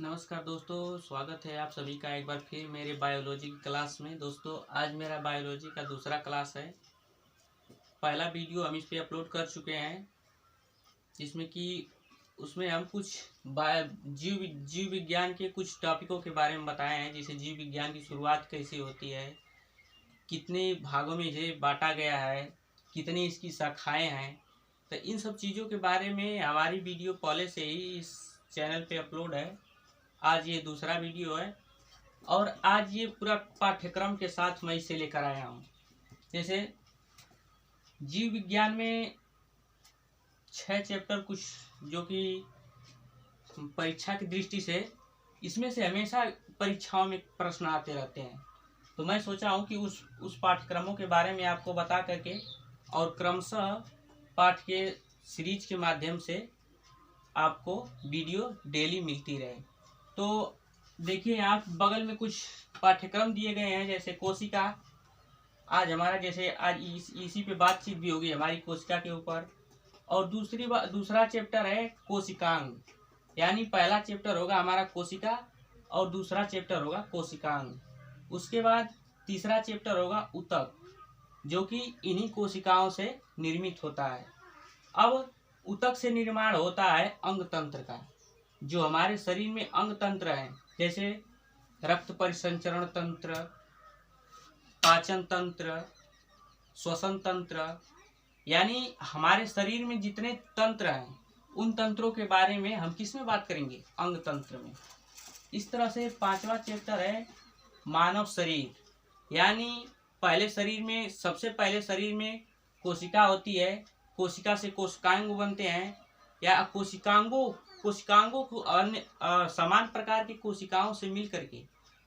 नमस्कार दोस्तों, स्वागत है आप सभी का एक बार फिर मेरे बायोलॉजी की क्लास में। दोस्तों, आज मेरा बायोलॉजी का दूसरा क्लास है। पहला वीडियो हम इस पे अपलोड कर चुके हैं, जिसमें कि उसमें हम कुछ जीव विज्ञान के कुछ टॉपिकों के बारे में बताए हैं। जैसे जीव विज्ञान की शुरुआत कैसे होती है, कितने भागों में इसे बांटा गया है, कितनी इसकी शाखाएँ हैं। तो इन सब चीज़ों के बारे में हमारी वीडियो पहले से ही इस चैनल पे अपलोड है। आज ये दूसरा वीडियो है और आज ये पूरा पाठ्यक्रम के साथ मैं इसे लेकर आया हूँ। जैसे जीव विज्ञान में 6 चैप्टर कुछ जो कि परीक्षा की दृष्टि से इसमें से हमेशा परीक्षाओं में प्रश्न आते रहते हैं। तो मैं सोचा हूँ कि उस पाठ्यक्रमों के बारे में आपको बता करके और क्रमशः पाठ के सीरीज के माध्यम से आपको वीडियो डेली मिलती रहे। तो देखिए, यहाँ बगल में कुछ पाठ्यक्रम दिए गए हैं। जैसे कोशिका, आज हमारा जैसे आज इसी पे बातचीत भी होगी हमारी कोशिका के ऊपर। और दूसरा चैप्टर है कोशिकांग, यानी पहला चैप्टर होगा हमारा कोशिका और दूसरा चैप्टर होगा कोशिकांग। उसके बाद तीसरा चैप्टर होगा ऊतक, जो कि इन्हीं कोशिकाओं से निर्मित होता है। अब ऊतक से निर्माण होता है अंग तंत्र का। जो हमारे शरीर में अंग तंत्र हैं, जैसे रक्त परिसंचरण तंत्र, पाचन तंत्र, श्वसन तंत्र, यानी हमारे शरीर में जितने तंत्र हैं उन तंत्रों के बारे में हम किस में बात करेंगे? अंग तंत्र में। इस तरह से पांचवा चैप्टर है मानव शरीर, यानी सबसे पहले शरीर में कोशिका होती है। कोशिका से कोशिकांग बनते हैं, या कोशिकांगों को अन्य समान प्रकार की कोशिकाओं से मिल करके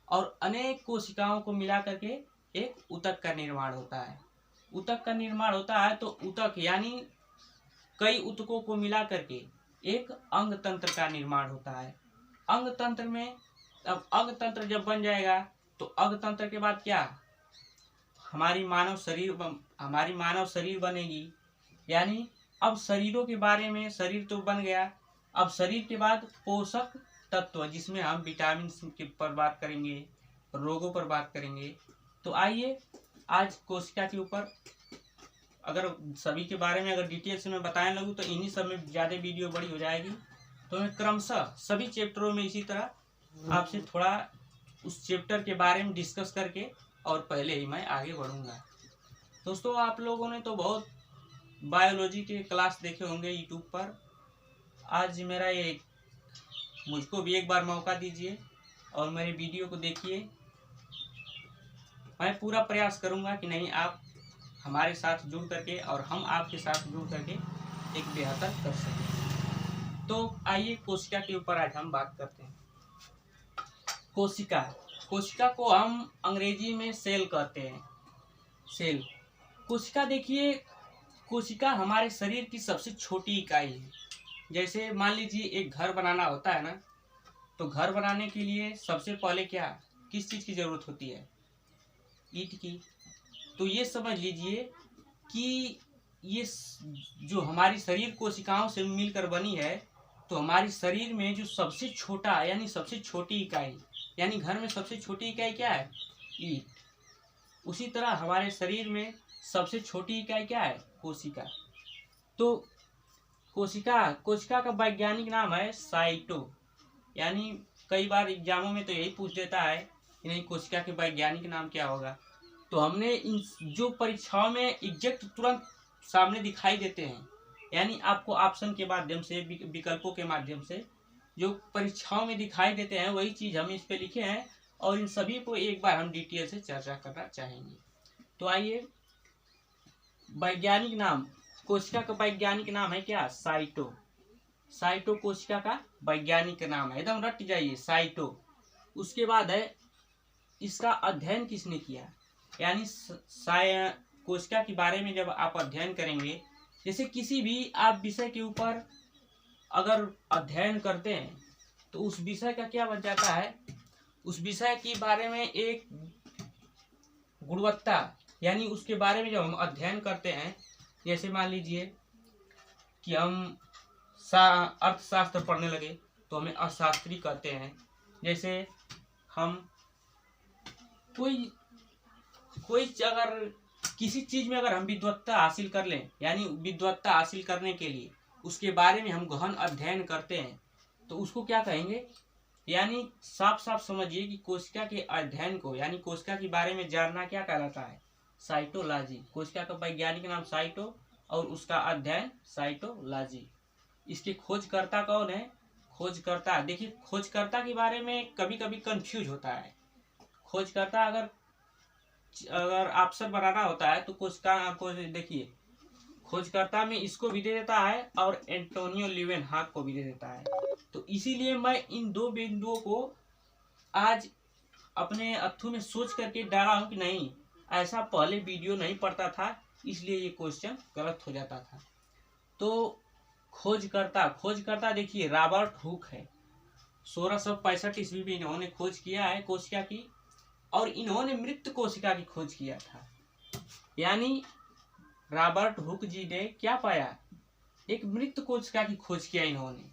और अनेक कोशिकाओं को मिला करके एक ऊतक का निर्माण होता है। ऊतक का निर्माण होता है तो ऊतक यानी कई ऊतकों को मिला करके एक अंग तंत्र का निर्माण होता है। अंग तंत्र में अब अंग तंत्र जब बन जाएगा तो अंग तंत्र के बाद क्या? हमारी मानव शरीर बनेगी। यानी अब शरीरों के बारे में, शरीर तो बन गया, अब शरीर के बाद पोषक तत्व, जिसमें हम विटामिन के पर बात करेंगे, रोगों पर बात करेंगे। तो आइए आज कोशिका के ऊपर अगर सभी के बारे में अगर डिटेल से मैं बताने लगूँ तो इन्हीं सब में ज़्यादा वीडियो बड़ी हो जाएगी। तो मैं क्रमशः सभी चैप्टरों में इसी तरह आपसे थोड़ा उस चैप्टर के बारे में डिस्कस करके और पहले ही मैं आगे बढ़ूँगा। दोस्तों, आप लोगों ने तो बहुत बायोलॉजी के क्लास देखे होंगे यूट्यूब पर। आज मेरा ये मुझको भी एक बार मौका दीजिए और मेरे वीडियो को देखिए। मैं पूरा प्रयास करूंगा कि नहीं आप हमारे साथ जुड़ करके और हम आपके साथ जुड़ करके एक बेहतर कर सकें। तो आइए कोशिका के ऊपर आज हम बात करते हैं। कोशिका को हम अंग्रेजी में सेल कहते हैं। सेल। कोशिका, देखिए, कोशिका हमारे शरीर की सबसे छोटी इकाई है। जैसे मान लीजिए एक घर बनाना होता है ना, तो घर बनाने के लिए सबसे पहले किस चीज़ की ज़रूरत होती है? ईंट की। तो ये समझ लीजिए कि ये जो हमारी शरीर कोशिकाओं से मिलकर बनी है, तो हमारे शरीर में जो सबसे छोटा यानी सबसे छोटी इकाई, यानी घर में सबसे छोटी इकाई क्या है? ईंट। उसी तरह हमारे शरीर में सबसे छोटी इकाई क्या है? कोशिका। तो कोशिका का वैज्ञानिक नाम है साइटो। यानी कई बार एग्जामों में तो यही पूछ देता है कि नहीं, कोशिका के वैज्ञानिक नाम क्या होगा। तो हमने इन जो परीक्षाओं में एग्जैक्ट तुरंत सामने दिखाई देते हैं, यानी आपको ऑप्शन के माध्यम से, विकल्पों के माध्यम से जो परीक्षाओं में दिखाई देते हैं, वही चीज़ हम इस पे लिखे हैं और इन सभी को एक बार हम डिटेल से चर्चा करना चाहेंगे। तो आइए, वैज्ञानिक नाम, कोशिका का वैज्ञानिक नाम है क्या? साइटो। साइटो कोशिका का वैज्ञानिक नाम है, एकदम रट जाइए, साइटो। उसके बाद है इसका अध्ययन किसने किया, यानी कोशिका के बारे में जब आप अध्ययन करेंगे, जैसे किसी भी आप विषय के ऊपर अगर अध्ययन करते हैं तो उस विषय का क्या बन जाता है? उस विषय के बारे में एक गुणवत्ता, यानी उसके बारे में जब हम अध्ययन करते हैं, जैसे मान लीजिए कि हम अर्थशास्त्र पढ़ने लगे तो हमें अशास्त्रीय कहते हैं। जैसे हम कोई अगर किसी चीज में अगर हम विद्वत्ता हासिल कर लें, यानी विद्वत्ता हासिल करने के लिए उसके बारे में हम गहन अध्ययन करते हैं, तो उसको क्या कहेंगे? यानी साफ साफ समझिए कि कोशिका के अध्ययन को, यानी कोशिका के बारे में जानना क्या कहलाता है? साइटोलॉजी। कोशिका का वैज्ञानिक नाम साइटो और उसका अध्ययन साइटोलॉजी। इसके खोजकर्ता कौन है? खोजकर्ता, देखिए खोजकर्ता के बारे में कभी कभी कंफ्यूज होता है। खोजकर्ता अगर अफसर बनाना होता है तो कोशिका को देखिए, खोजकर्ता में इसको भी दे देता है और एंटोनियो लीवेनहॉक को भी दे देता है। तो इसीलिए मैं इन दो बिंदुओं को आज अपने अथ्थु में सोच करके डाला हूं कि नहीं, ऐसा पहले वीडियो नहीं पढ़ता था, इसलिए ये क्वेश्चन गलत हो जाता था। तो खोजकर्ता देखिए रॉबर्ट हुक है। 1665 ईस्वी में इन्होंने खोज किया है कोशिका की, और इन्होंने मृत कोशिका की खोज किया था। यानी रॉबर्ट हुक जी ने क्या पाया? एक मृत कोशिका की खोज किया इन्होंने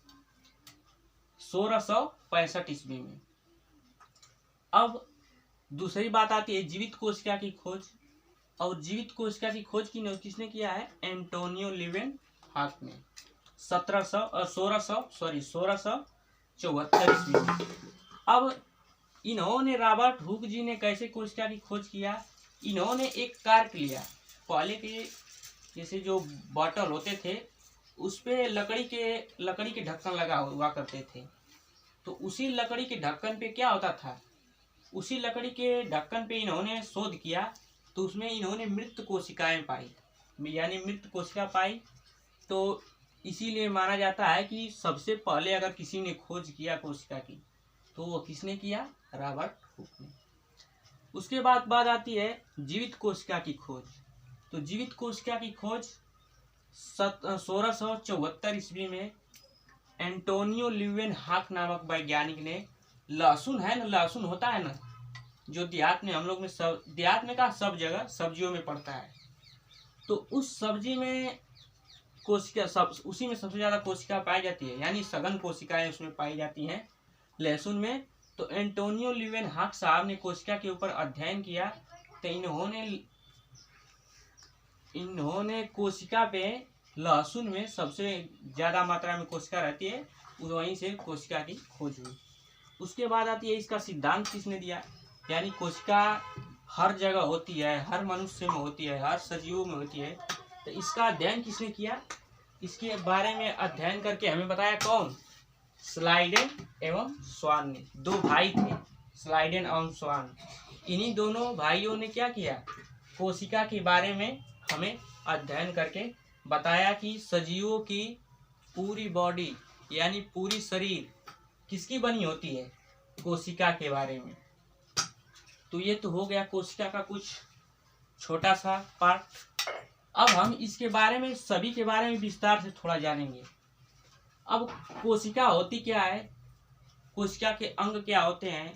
1665 ईस्वी में। अब दूसरी बात आती है जीवित कोशिका की खोज, और जीवित कोशिका की खोज किसने किया है? एंटोनियो लीवेनहॉक ने 1674 ईस्वी में। अब इन्होंने, रॉबर्ट हुक जी ने कैसे कोशिका की खोज किया? इन्होंने एक कार्क लिया। पहले के जैसे जो बॉटल होते थे उस पे लकड़ी के ढक्कन लगा हुआ करते थे, तो उसी लकड़ी के ढक्कन पे क्या होता था? उसी लकड़ी के ढक्कन पे इन्होंने शोध किया, तो उसमें इन्होंने मृत कोशिकाएं पाई, यानी मृत कोशिका पाई। तो इसीलिए माना जाता है कि सबसे पहले अगर किसी ने खोज किया कोशिका की तो वो किसने किया? रॉबर्ट हुक ने। उसके बाद बात आती है जीवित कोशिका की खोज। तो जीवित कोशिका की खोज 1674 ईस्वी में एंटोनियो लीवेनहॉक नामक वैज्ञानिक ने, लहसुन है ना, लहसुन होता है ना जो देहात में हम लोग में देहात में का सब जगह सब्जियों में पड़ता है, तो उस सब्जी में कोशिका उसी में सबसे ज्यादा कोशिका पाई जाती है, यानी सघन कोशिकाएं उसमें पाई जाती हैं लहसुन में। तो एंटोनियो लीवेनहॉक साहब ने कोशिका के ऊपर अध्ययन किया, तो इन्होंने कोशिका पे, लहसुन में सबसे ज्यादा मात्रा में कोशिका रहती है, वहीं से कोशिका की खोज हुई। उसके बाद आती है इसका सिद्धांत किसने दिया? यानी कोशिका हर जगह होती है, हर मनुष्य में होती है, हर सजीव में होती है, तो इसका अध्ययन किसने किया? इसके बारे में अध्ययन करके हमें बताया कौन? स्लाइडेन एवं स्वान ने। दो भाई थे, स्लाइडेन एवं स्वान। इन्हीं दोनों भाइयों ने क्या किया? कोशिका के बारे में हमें अध्ययन करके बताया कि सजीवों की पूरी बॉडी, यानी पूरी शरीर किसकी बनी होती है? कोशिका के बारे में। तो ये तो हो गया कोशिका का कुछ छोटा सा पार्ट। अब हम इसके बारे में, सभी के बारे में विस्तार से थोड़ा जानेंगे। अब कोशिका होती क्या है? कोशिका के अंग क्या होते हैं?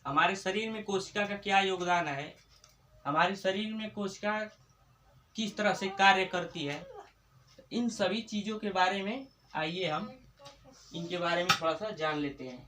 हमारे शरीर में कोशिका का क्या योगदान है? हमारे शरीर में कोशिका किस तरह से कार्य करती है? इन सभी चीजों के बारे में आइए हम इनके बारे में थोड़ा सा जान लेते हैं।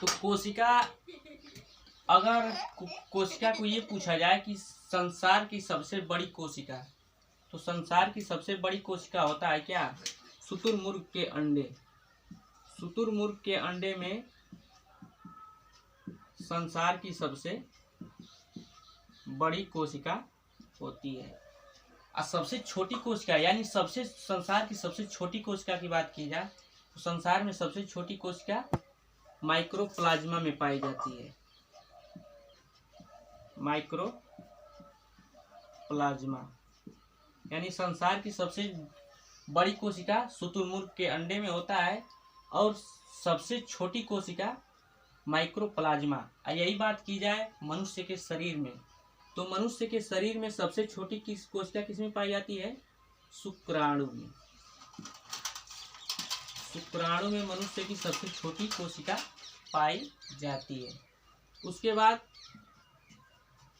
तो अगर कोशिका को ये पूछा जाए कि संसार की सबसे बड़ी कोशिका, तो संसार की सबसे बड़ी कोशिका होता है क्या? शुतुरमुर्ग के अंडे। शुतुरमुर्ग के अंडे में संसार की सबसे बड़ी कोशिका होती है। और सबसे छोटी कोशिका, यानी संसार की सबसे छोटी कोशिका की बात की जाए तो संसार में सबसे छोटी कोशिका माइक्रोप्लाज्मा में पाई जाती है। माइक्रोप्लाज्मा यानी संसार की सबसे बड़ी कोशिका शुतुरमुर्ग के अंडे में होता है और सबसे छोटी कोशिका माइक्रोप्लाज्मा। यही बात की जाए मनुष्य के शरीर में, तो मनुष्य के शरीर में सबसे छोटी कोशिका किसमें पाई जाती है? शुक्राणु में। शुक्राणु में मनुष्य की सबसे छोटी कोशिका पाई जाती है। उसके बाद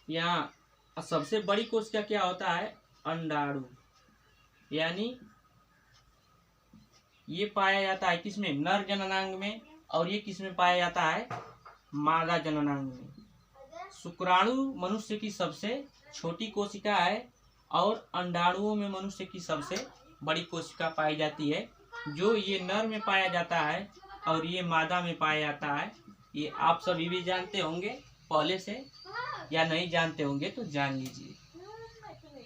यहाँ सबसे बड़ी कोशिका क्या होता है? अंडाणु। यानी ये पाया जाता है किसमें? नर जननांग में। और ये किसमें पाया जाता है? मादा जननांग में। शुक्राणु मनुष्य की सबसे छोटी कोशिका है और अंडाणुओं में मनुष्य की सबसे बड़ी कोशिका पाई जाती है। जो ये नर में पाया जाता है और ये मादा में पाया जाता है, ये आप सभी भी जानते होंगे पहले से, या नहीं जानते होंगे तो जान लीजिए।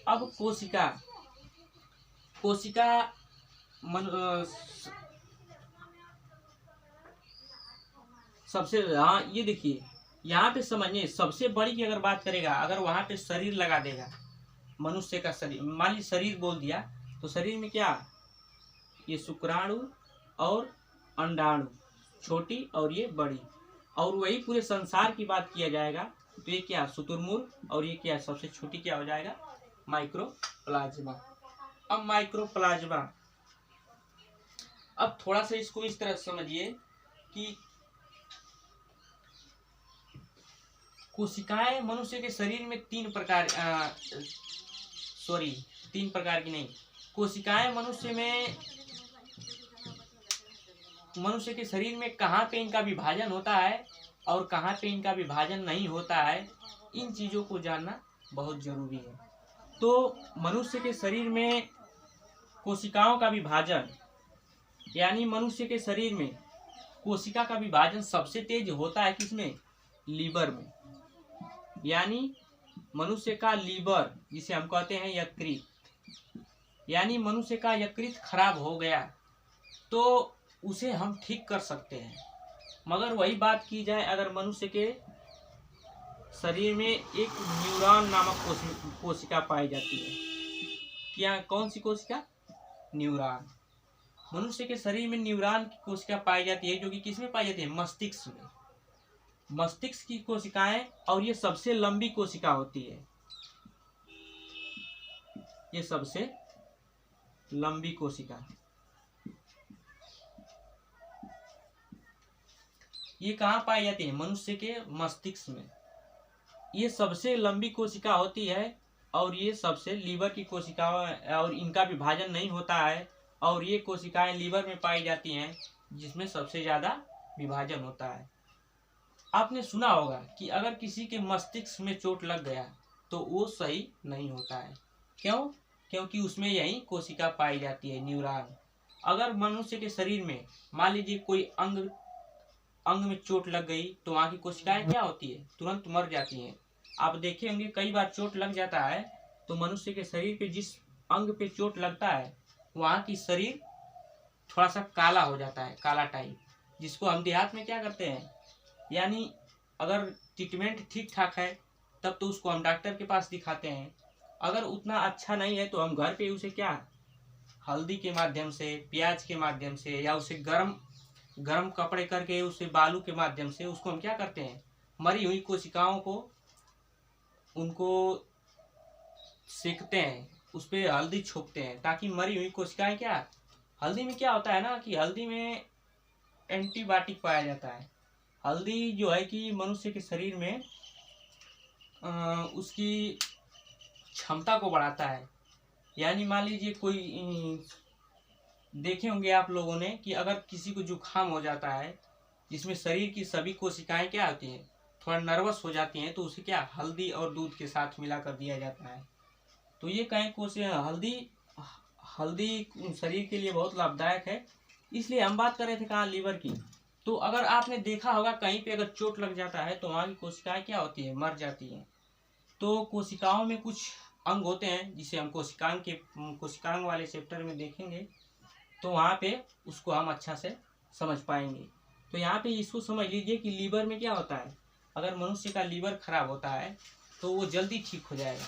अब कोशिका सबसे, हाँ ये देखिए यहाँ पे समझिए, सबसे बड़ी की अगर बात करेगा, अगर वहां पे शरीर लगा देगा मनुष्य का शरीर, मान लीजिए शरीर बोल दिया, तो शरीर में क्या? ये शुक्राणु और अंडाणु, छोटी और ये बड़ी। और वही पूरे संसार की बात किया जाएगा तो ये क्या? शुतुरमुर्ग। और ये क्या? सबसे छोटी क्या हो जाएगा? माइक्रोप्लाज्मा। अब माइक्रोप्लाज्मा, अब थोड़ा सा इसको इस तरह समझिए कि कोशिकाएं मनुष्य के शरीर में तीन प्रकार की नहीं, कोशिकाएं मनुष्य के शरीर में कहाँ पे इनका विभाजन होता है और कहाँ पे इनका विभाजन नहीं होता है, इन चीजों को जानना बहुत जरूरी है। तो मनुष्य के शरीर में कोशिकाओं का विभाजन, यानी मनुष्य के शरीर में कोशिका का विभाजन सबसे तेज होता है किसमें? लीवर में। यानी मनुष्य का लीवर, जिसे हम कहते हैं यकृत, यानी मनुष्य का यकृत खराब हो गया तो उसे हम ठीक कर सकते हैं। मगर वही बात की जाए, अगर मनुष्य के शरीर में एक न्यूरॉन नामक कोशिका पाई जाती है। क्या? कौन सी कोशिका? न्यूरॉन। मनुष्य के शरीर में न्यूरॉन की कोशिका पाई जाती है, जो कि किसमें पाई जाती है? मस्तिष्क में। मस्तिष्क की कोशिकाएं, और ये सबसे लंबी कोशिका होती है, ये सबसे लंबी कोशिका। ये कहाँ पाई जाती है? मनुष्य के मस्तिष्क में। ये सबसे लंबी कोशिका होती है और ये सबसे लीवर की कोशिका, और इनका विभाजन नहीं होता है, और ये कोशिकाएं लीवर में पाई जाती हैं जिसमें सबसे ज्यादा विभाजन होता है। आपने सुना होगा कि अगर किसी के मस्तिष्क में चोट लग गया तो वो सही नहीं होता है। क्यों? क्योंकि उसमें यही कोशिका पाई जाती है, न्यूरॉन। अगर मनुष्य के शरीर में मान लीजिए कोई अंग में चोट लग गई तो वहाँ की कोशिकाएं क्या होती है? तुरंत मर जाती हैं। आप देखे होंगे कई बार चोट लग जाता है तो मनुष्य के शरीर पे जिस अंग पे चोट लगता है वहाँ की शरीर थोड़ा सा काला हो जाता है, काला टाइप, जिसको हम देहात में क्या करते हैं, यानी अगर ट्रीटमेंट ठीक ठाक है तब तो उसको हम डॉक्टर के पास दिखाते हैं। अगर उतना अच्छा नहीं है तो हम घर पे उसे क्या, हल्दी के माध्यम से, प्याज के माध्यम से, या उसे गरम कपड़े करके उसे बालू के माध्यम से उसको हम क्या करते हैं, मरी हुई कोशिकाओं को उनको सेकते हैं, उस पर हल्दी छोपते हैं ताकि मरी हुई कोशिकाएं क्या, हल्दी में क्या होता है ना कि हल्दी में एंटीबायोटिक पाया जाता है। हल्दी जो है कि मनुष्य के शरीर में उसकी क्षमता को बढ़ाता है। यानी मान लीजिए कोई, देखे होंगे आप लोगों ने कि अगर किसी को जुकाम हो जाता है जिसमें शरीर की सभी कोशिकाएं क्या होती हैं, थोड़ा नर्वस हो जाती हैं, तो उसे क्या हल्दी और दूध के साथ मिला कर दिया जाता है। तो ये कहें हल्दी शरीर के लिए बहुत लाभदायक है। इसलिए हम बात कर रहे थे कहाँ, लीवर की। तो अगर आपने देखा होगा कहीं पे अगर चोट लग जाता है तो वहाँ की कोशिकाएं क्या होती है, मर जाती हैं। तो कोशिकाओं में कुछ अंग होते हैं जिसे हम कोशिकांग वाले चैप्टर में देखेंगे, तो वहाँ पे उसको हम अच्छा से समझ पाएंगे। तो यहाँ पे इसको समझ लीजिए कि लीवर में क्या होता है, अगर मनुष्य का लीवर खराब होता है तो वो जल्दी ठीक हो जाएगा,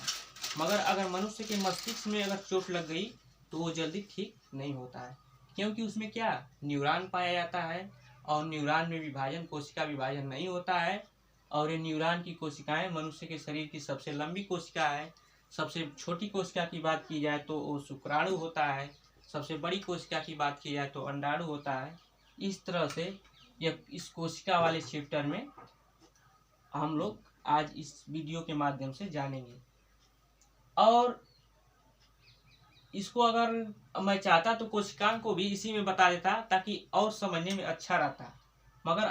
मगर अगर मनुष्य के मस्तिष्क में अगर चोट लग गई तो वो जल्दी ठीक नहीं होता है, क्योंकि उसमें क्या न्यूरॉन पाया जाता है, और न्यूरॉन में विभाजन, कोशिका विभाजन नहीं होता है। और ये न्यूरॉन की कोशिकाएं मनुष्य के शरीर की सबसे लंबी कोशिका है। सबसे छोटी कोशिका की बात की जाए तो वो शुक्राणु होता है, सबसे बड़ी कोशिका की बात की जाए तो अंडाणु होता है। इस तरह से इस कोशिका वाले चैप्टर में हम लोग आज इस वीडियो के माध्यम से जानेंगे। और इसको अगर मैं चाहता तो कोशिकाओं को भी इसी में बता देता ताकि और समझने में अच्छा रहता, मगर